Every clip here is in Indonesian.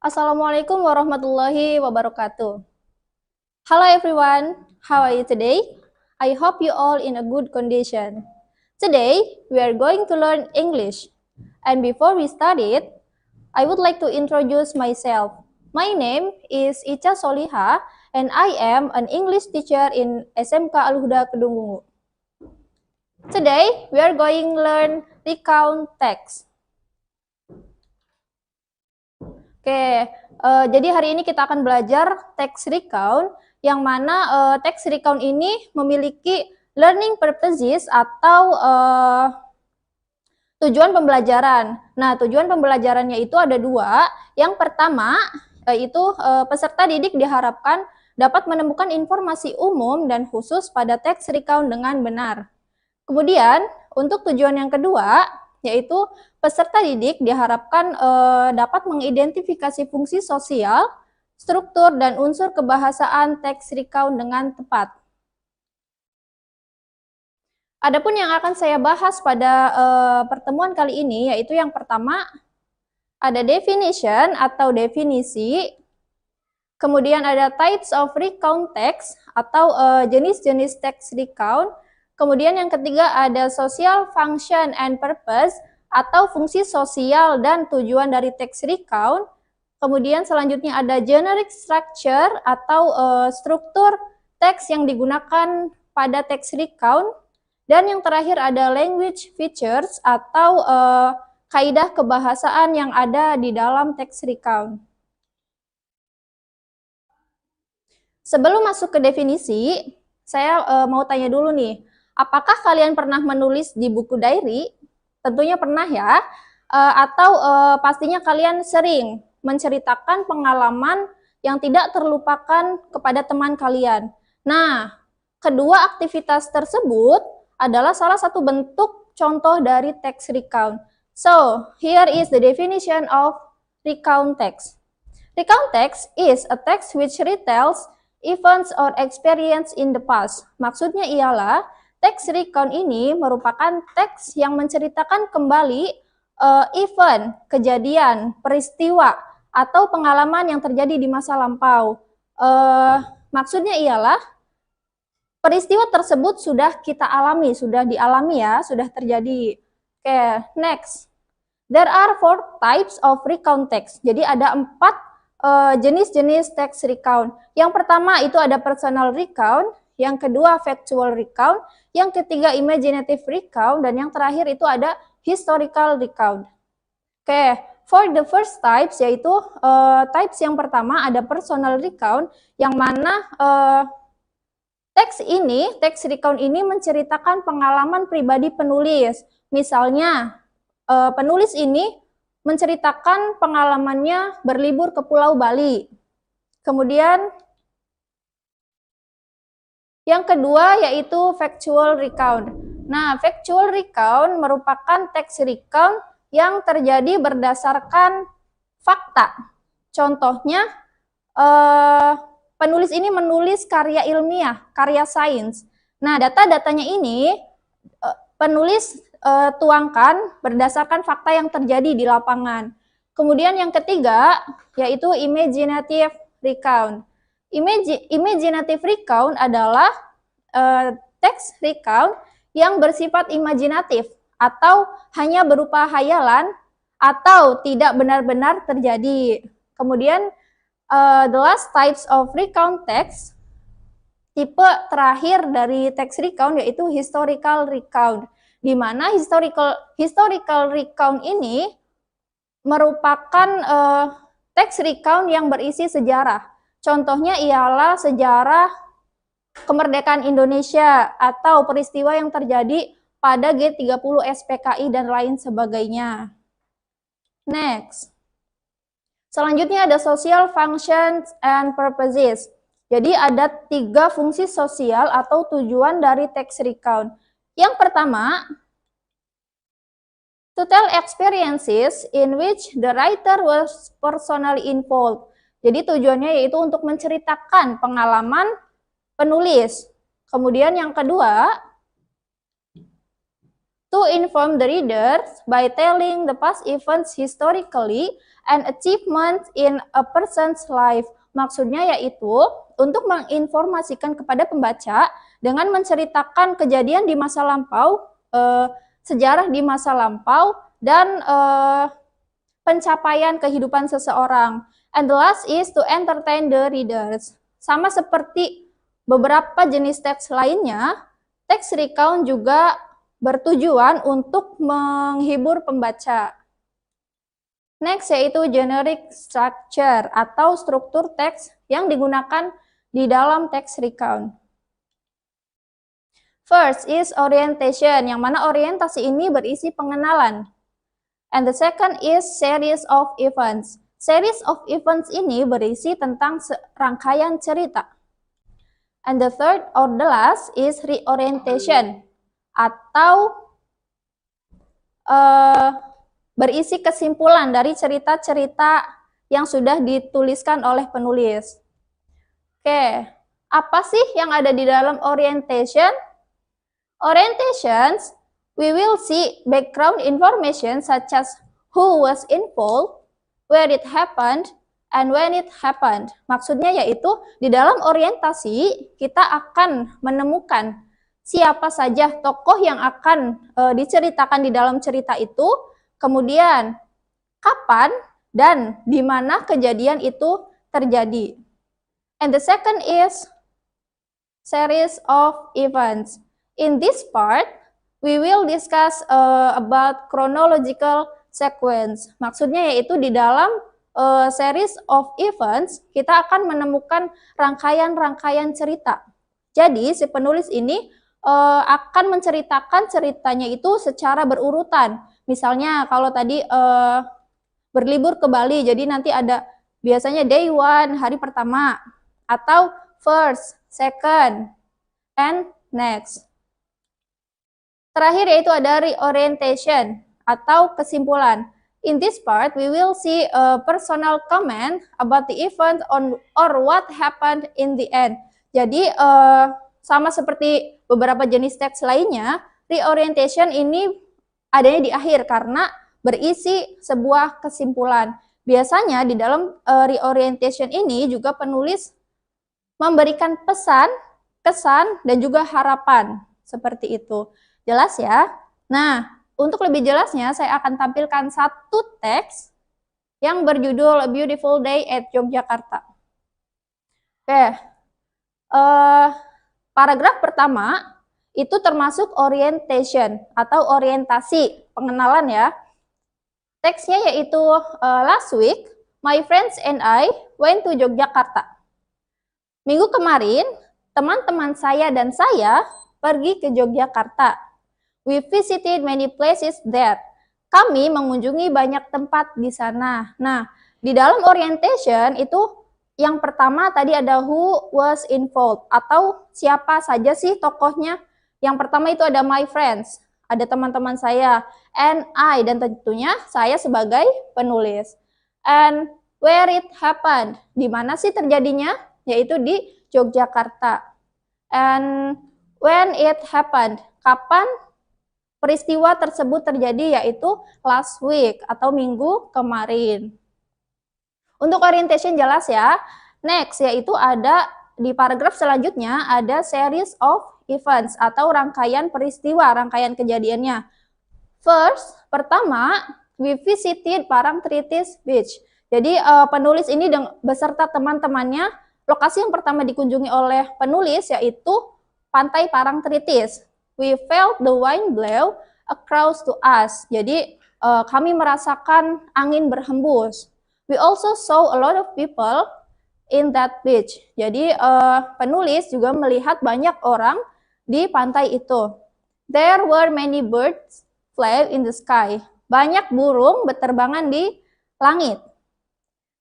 Assalamualaikum warahmatullahi wabarakatuh. Hello everyone, how are you today? I hope you all in a good condition. Today, we are going to learn English. And before we start it, I would like to introduce myself. My name is Ica Soliha, and I am an English teacher in SMK Al-Huda Kedunggungu. Today, we are going to learn recount text. Oke, jadi hari ini kita akan belajar text recount, yang mana text recount ini memiliki learning purposes atau tujuan pembelajaran. Nah, tujuan pembelajarannya itu ada dua. Yang pertama, yaitu peserta didik diharapkan dapat menemukan informasi umum dan khusus pada text recount dengan benar. Kemudian, untuk tujuan yang kedua, yaitu peserta didik diharapkan dapat mengidentifikasi fungsi sosial, struktur, dan unsur kebahasaan text recount dengan tepat. Adapun yang akan saya bahas pada pertemuan kali ini, yaitu yang pertama, ada definition atau definisi, kemudian ada types of recount text atau jenis-jenis text recount, kemudian yang ketiga ada social function and purpose atau fungsi sosial dan tujuan dari text recount. Kemudian selanjutnya ada generic structure atau struktur teks yang digunakan pada text recount. Dan yang terakhir ada language features atau kaidah kebahasaan yang ada di dalam text recount. Sebelum masuk ke definisi, saya mau tanya dulu nih, apakah kalian pernah menulis di buku diary? Tentunya pernah ya, atau pastinya kalian sering menceritakan pengalaman yang tidak terlupakan kepada teman kalian. Nah, kedua aktivitas tersebut adalah salah satu bentuk contoh dari text recount. So, here is the definition of recount text. Recount text is a text which retells events or experience in the past. Maksudnya ialah text recount ini merupakan teks yang menceritakan kembali event, kejadian, peristiwa, atau pengalaman yang terjadi di masa lampau. Maksudnya ialah peristiwa tersebut sudah kita alami, sudah dialami ya, sudah terjadi. Oke, next. There are 4 types of recount text. Jadi ada 4 jenis-jenis text recount. Yang pertama itu ada personal recount, yang kedua factual recount, yang ketiga imaginative recount, dan yang terakhir itu ada historical recount. Oke, for the first types yaitu types yang pertama ada personal recount, yang mana teks recount ini menceritakan pengalaman pribadi penulis. Misalnya, penulis ini menceritakan pengalamannya berlibur ke Pulau Bali. Kemudian, yang kedua yaitu factual recount. Nah, factual recount merupakan text recount yang terjadi berdasarkan fakta. Contohnya, penulis ini menulis karya ilmiah, karya sains. Nah, data-datanya ini penulis tuangkan berdasarkan fakta yang terjadi di lapangan. Kemudian yang ketiga yaitu imaginative recount. Imaginative recount adalah text recount yang bersifat imajinatif atau hanya berupa hayalan atau tidak benar-benar terjadi. Kemudian the last types of recount text, tipe terakhir dari text recount yaitu historical recount, di mana historical recount ini merupakan text recount yang berisi sejarah. Contohnya ialah sejarah kemerdekaan Indonesia atau peristiwa yang terjadi pada G30 SPKI dan lain sebagainya. Next. Selanjutnya ada social functions and purposes. Jadi ada 3 fungsi sosial atau tujuan dari text recount. Yang pertama, to tell experiences in which the writer was personally involved. Jadi tujuannya yaitu untuk menceritakan pengalaman penulis. Kemudian yang kedua, to inform the readers by telling the past events historically and achievements in a person's life. Maksudnya yaitu untuk menginformasikan kepada pembaca dengan menceritakan kejadian di masa lampau, sejarah di masa lampau, dan pencapaian kehidupan seseorang. And the last is to entertain the readers. Sama seperti beberapa jenis teks lainnya, teks recount juga bertujuan untuk menghibur pembaca. Next yaitu generic structure atau struktur teks yang digunakan di dalam teks recount. First is orientation, yang mana orientasi ini berisi pengenalan. And the second is series of events. Series of events ini berisi tentang rangkaian cerita. And the third or the last is reorientation, atau berisi kesimpulan dari cerita-cerita yang sudah dituliskan oleh penulis. Oke, apa sih yang ada di dalam orientation? Orientations, we will see background information such as who was involved, where it happened, and when it happened. Maksudnya yaitu di dalam orientasi kita akan menemukan siapa saja tokoh yang akan diceritakan di dalam cerita itu, kemudian kapan dan di mana kejadian itu terjadi. And the second is series of events. In this part, we will discuss about chronological sequence. Maksudnya yaitu di dalam series of events, kita akan menemukan rangkaian-rangkaian cerita. Jadi, si penulis ini akan menceritakan ceritanya itu secara berurutan. Misalnya, kalau tadi berlibur ke Bali, jadi nanti ada biasanya day one, hari pertama, atau first, second, and next. Terakhir yaitu ada reorientation atau kesimpulan. In this part, we will see a personal comment about the event or what happened in the end. Jadi, sama seperti beberapa jenis teks lainnya, reorientation ini adanya di akhir karena berisi sebuah kesimpulan. Biasanya di dalam reorientation ini juga penulis memberikan pesan, kesan, dan juga harapan. Seperti itu. Jelas ya? Nah, untuk lebih jelasnya saya akan tampilkan satu teks yang berjudul A Beautiful Day at Yogyakarta. Oke, paragraf pertama itu termasuk orientation atau orientasi, pengenalan ya. Teksnya yaitu last week, my friends and I went to Yogyakarta. Minggu kemarin, teman-teman saya dan saya pergi ke Yogyakarta. We visited many places there. Kami mengunjungi banyak tempat di sana. Nah, di dalam orientation itu yang pertama tadi ada who was involved atau siapa saja sih tokohnya. Yang pertama itu ada my friends, ada teman-teman saya, and I, dan tentunya saya sebagai penulis. And where it happened, di mana sih terjadinya? Yaitu di Yogyakarta. And when it happened, kapan peristiwa tersebut terjadi, yaitu last week atau minggu kemarin. Untuk orientation jelas ya. Next yaitu ada di paragraf selanjutnya ada series of events atau rangkaian peristiwa, rangkaian kejadiannya. First, pertama, we visited Parangtritis Beach. Jadi penulis ini beserta teman-temannya, lokasi yang pertama dikunjungi oleh penulis yaitu Pantai Parangtritis. We felt the wind blow across to us. Jadi kami merasakan angin berhembus. We also saw a lot of people in that beach. Jadi penulis juga melihat banyak orang di pantai itu. There were many birds fly in the sky. Banyak burung berterbangan di langit.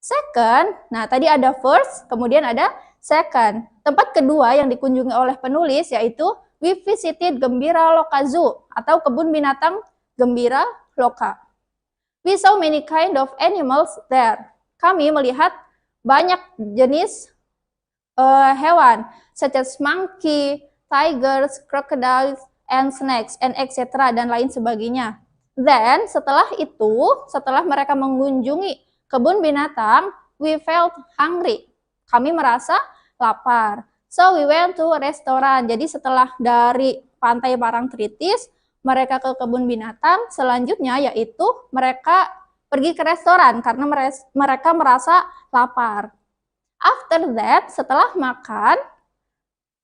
Second, nah tadi ada first, kemudian ada second. Tempat kedua yang dikunjungi oleh penulis yaitu we visited Gembira Loka Zoo atau kebun binatang Gembira Loka. We saw many kind of animals there. Kami melihat banyak jenis hewan, such as monkey, tigers, crocodiles, and snacks, and etc. dan lain sebagainya. Then, setelah itu, setelah mereka mengunjungi kebun binatang, we felt hungry. Kami merasa lapar. So, we went to a restaurant. Jadi, setelah dari Pantai Parangtritis, mereka ke kebun binatang, selanjutnya yaitu mereka pergi ke restoran karena mereka merasa lapar. After that, setelah makan,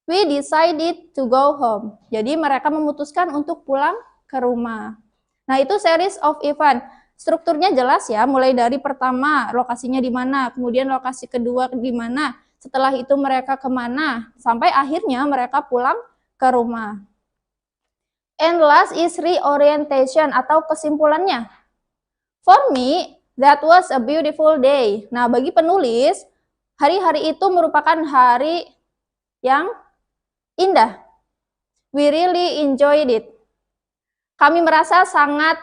we decided to go home. Jadi mereka memutuskan untuk pulang ke rumah. Nah, itu series of event. Strukturnya jelas ya, mulai dari pertama lokasinya di mana, kemudian lokasi kedua di mana, setelah itu mereka kemana, sampai akhirnya mereka pulang ke rumah. And last is reorientation atau kesimpulannya. For me, that was a beautiful day. Nah, bagi penulis, hari-hari itu merupakan hari yang indah. We really enjoyed it. Kami merasa sangat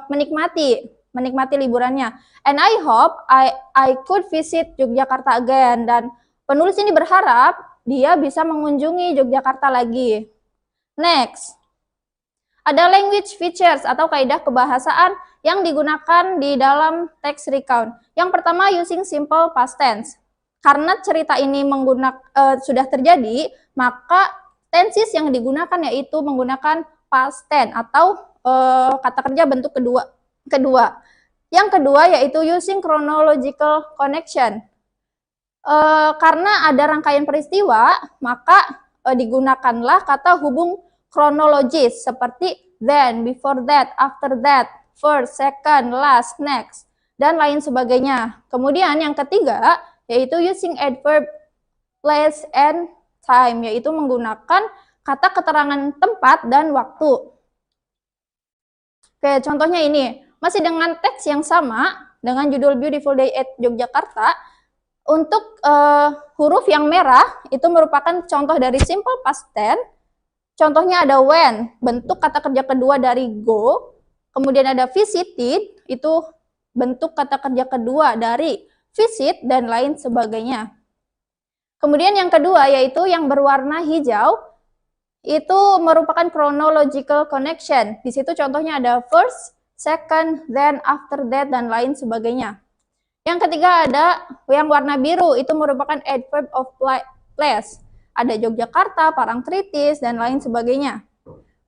menikmati liburannya. And I hope I could visit Yogyakarta again. Dan penulis ini berharap dia bisa mengunjungi Yogyakarta lagi. Next. Ada language features atau kaidah kebahasaan yang digunakan di dalam text recount. Yang pertama, using simple past tense. Karena cerita ini sudah terjadi, maka tenses yang digunakan yaitu menggunakan past tense atau kata kerja bentuk kedua. Yang kedua yaitu using chronological connection. Karena ada rangkaian peristiwa, maka digunakanlah kata hubung kronologis seperti then, before that, after that, first, second, last, next, dan lain sebagainya. Kemudian yang ketiga yaitu using adverb place and time, yaitu menggunakan kata keterangan tempat dan waktu. Oke, contohnya ini, masih dengan teks yang sama, dengan judul Beautiful Day at Yogyakarta, untuk huruf yang merah, itu merupakan contoh dari simple past tense. Contohnya ada when, bentuk kata kerja kedua dari go, kemudian ada visited, itu bentuk kata kerja kedua dari visit, dan lain sebagainya. Kemudian yang kedua yaitu yang berwarna hijau, itu merupakan chronological connection. Di situ contohnya ada first, second, then, after that, dan lain sebagainya. Yang ketiga ada yang warna biru, itu merupakan adverb of place. Ada Yogyakarta, Parangtritis, dan lain sebagainya.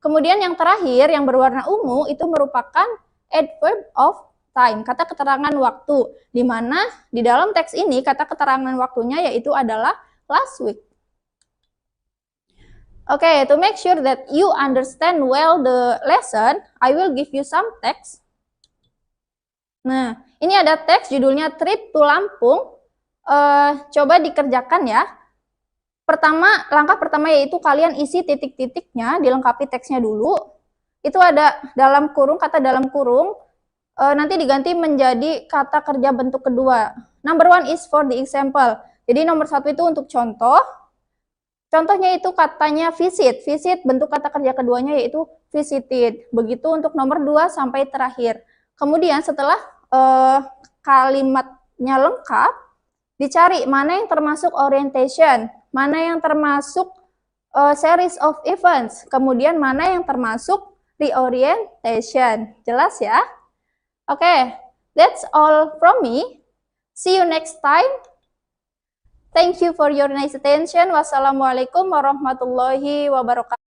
Kemudian yang terakhir, yang berwarna ungu, itu merupakan adverb of time, kata keterangan waktu, di mana di dalam teks ini kata keterangan waktunya yaitu adalah last week. Okay, to make sure that you understand well the lesson, I will give you some text. Nah, ini ada teks judulnya Trip to Lampung. Coba dikerjakan ya. Langkah pertama yaitu kalian isi titik-titiknya, dilengkapi teksnya dulu. Itu ada dalam kurung, kata dalam kurung, nanti diganti menjadi kata kerja bentuk kedua. Number one is for the example. Jadi nomor satu itu untuk contoh. Contohnya itu katanya visit. Visit bentuk kata kerja keduanya yaitu visited. Begitu untuk nomor 2 sampai terakhir. Kemudian setelah kalimatnya lengkap, dicari mana yang termasuk orientation, mana yang termasuk series of events, kemudian mana yang termasuk reorientation. Jelas ya? Oke, that's all from me. See you next time. Thank you for your nice attention. Wassalamualaikum warahmatullahi wabarakatuh.